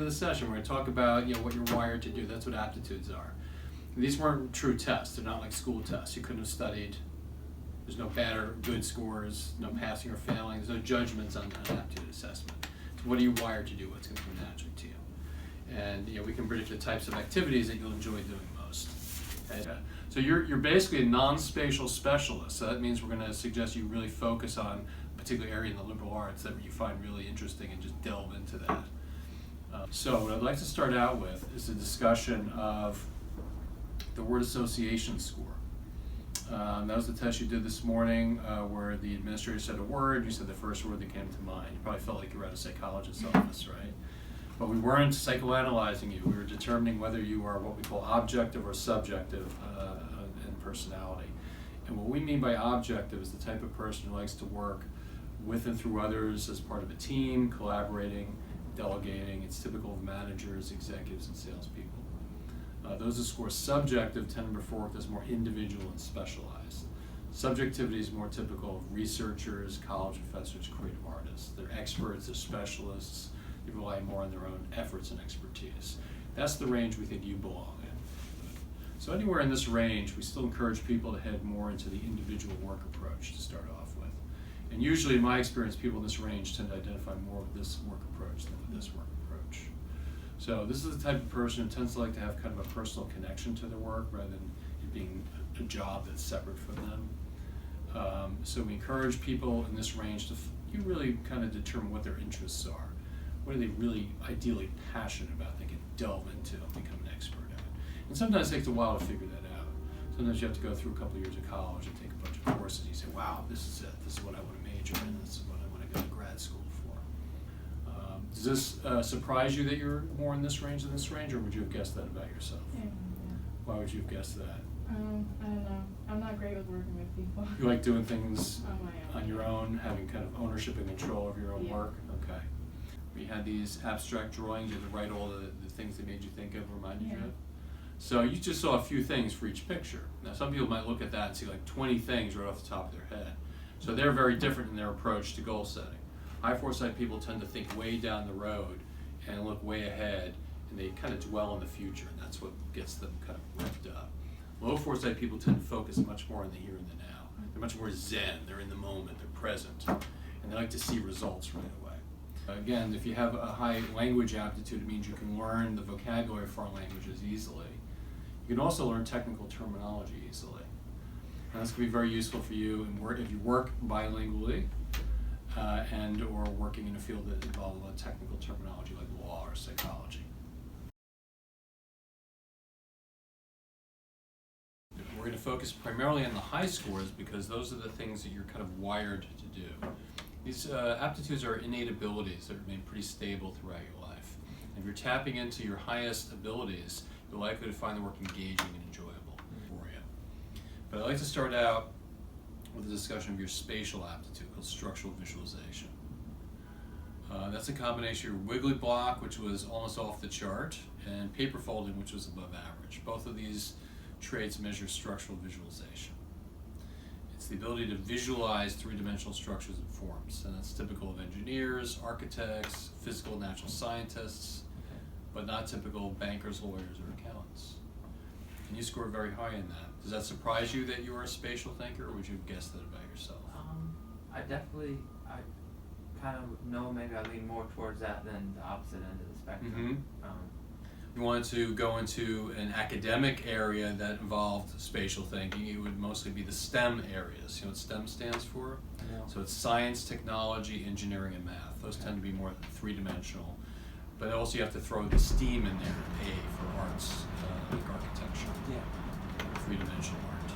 the session, we're going to talk about what you're wired to do. That's what aptitudes are. And these weren't true tests. They're not like school tests. You couldn't have studied. There's no bad or good scores, no passing or failing. There's no judgments on an aptitude assessment. So what are you wired to do? What's going to come naturally to you? And we can predict the types of activities that you'll enjoy doing most. Okay? So you're basically a non-spatial specialist. So that means we're going to suggest you really focus on a particular area in the liberal arts that you find really interesting and just delve into that. So what I'd like to start out with is a discussion of the word association score. That was the test you did this morning where the administrator said a word, you said the first word that came to mind. You probably felt like you were at a psychologist's office, right? But we weren't psychoanalyzing you. We were determining whether you are what we call objective or subjective in personality. And what we mean by objective is the type of person who likes to work with and through others as part of a team, collaborating, delegating. It's typical of managers, executives, and salespeople. Those who score subjective tend to refer to as more individual and specialized. Subjectivity is more typical of researchers, college professors, creative artists. They're experts, they're specialists, they rely more on their own efforts and expertise. That's the range we think you belong in. So anywhere in this range, we still encourage people to head more into the individual work approach to start off with. And usually in my experience, people in this range tend to identify more with this work approach than with this work approach. So this is the type of person who tends to like to have kind of a personal connection to their work rather than it being a job that's separate from them. So we encourage people in this range to you really kind of determine what their interests are. What are they really ideally passionate about they can delve into and become an expert at. And sometimes it takes a while to figure that out. Sometimes you have to go through a couple of years of college and take a bunch of courses and you say, wow, this is it. This is what I want to major in. This is what I want to go to grad school for. Does this surprise you that you're more in this range than this range, or would you have guessed that about yourself? Yeah. Why would you have guessed that? I don't know. I'm not great with working with people. You like doing things On my own. on your own, having kind of ownership and control of your own work? Okay. We had these abstract drawings, you had to write all the things they made you think of, reminded you of. So you just saw a few things for each picture. Now some people might look at that and see like 20 things right off the top of their head. So they're very different in their approach to goal setting. High foresight people tend to think way down the road and look way ahead, and they kind of dwell on the future, and that's what gets them kind of ripped up. Low foresight people tend to focus much more on the here and the now. They're much more zen, they're in the moment, they're present, and they like to see results right away. Again, if you have a high language aptitude, it means you can learn the vocabulary of foreign languages easily. You can also learn technical terminology easily. And that's going to be very useful for you if you work bilingually and or working in a field that involves a lot of technical terminology like law or psychology. We're going to focus primarily on the high scores because those are the things that you're kind of wired to do. These aptitudes are innate abilities that remain pretty stable throughout your life. And if you're tapping into your highest abilities, you're likely to find the work engaging and enjoyable for you. But I'd like to start out with a discussion of your spatial aptitude called structural visualization. That's a combination of your wiggly block, which was almost off the chart, and paper folding, which was above average. Both of these traits measure structural visualization. It's the ability to visualize three-dimensional structures and forms, and that's typical of engineers, architects, physical and natural scientists, but not typical of bankers, lawyers, or accountants. And you score very high in that. Does that surprise you that you are a spatial thinker, or would you have guessed that about yourself? I kind of know maybe I lean more towards that than the opposite end of the spectrum. You wanted to go into an academic area that involved spatial thinking, it would mostly be the STEM areas. You know what STEM stands for? No. So it's science, technology, engineering, and math. Those tend to be more three-dimensional. But also you have to throw the STEAM in there to pay for arts, like architecture, three-dimensional art.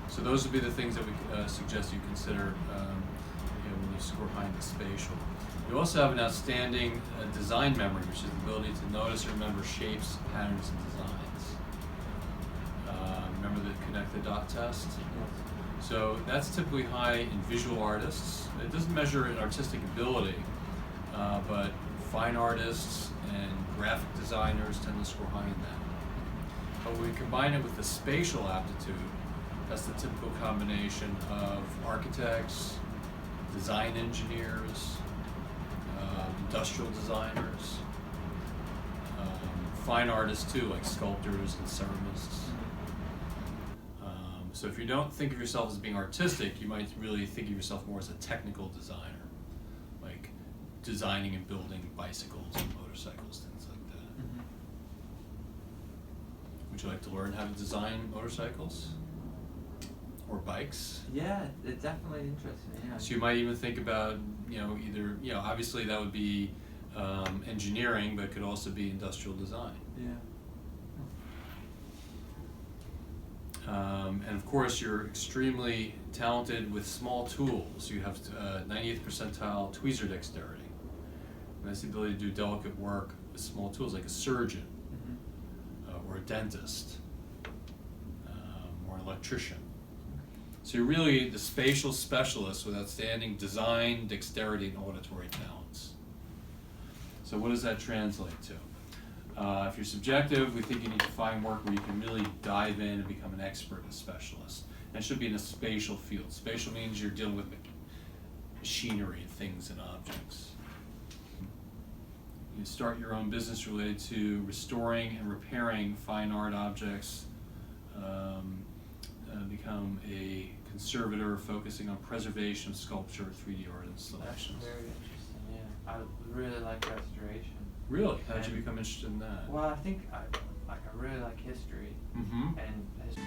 So those would be the things that we suggest you consider when you score high in the spatial. You also have an outstanding design memory, which is the ability to notice and remember shapes, patterns, and designs. Remember the connect the dot test? So that's typically high in visual artists. It doesn't measure an artistic ability, but fine artists and graphic designers tend to score high in that. But when we combine it with the spatial aptitude, that's the typical combination of architects, design engineers, industrial designers, fine artists too, like sculptors and ceramists. So if you don't think of yourself as being artistic, you might really think of yourself more as a technical designer, like designing and building bicycles and motorcycles, things like that. Mm-hmm. Would you like to learn how to design motorcycles or bikes? Yeah, it's definitely interesting. Yeah. So you might even think about, either, obviously that would be engineering, but it could also be industrial design. Yeah. And of course, you're extremely talented with small tools. You have 90th percentile tweezer dexterity. And that's the ability to do delicate work with small tools, like a surgeon, or a dentist, or an electrician. So you're really the spatial specialist with outstanding design, dexterity, and auditory talents. So what does that translate to? If you're subjective, we think you need to find work where you can really dive in and become an expert and specialist. And it should be in a spatial field. Spatial means you're dealing with machinery and things and objects. You start your own business related to restoring and repairing fine art objects. Become a conservator focusing on preservation of sculpture, 3D art installations. That's very interesting. Yeah, I really like restoration. Really? How did you become interested in that? Well, I think I really like history. Mm-hmm. And history.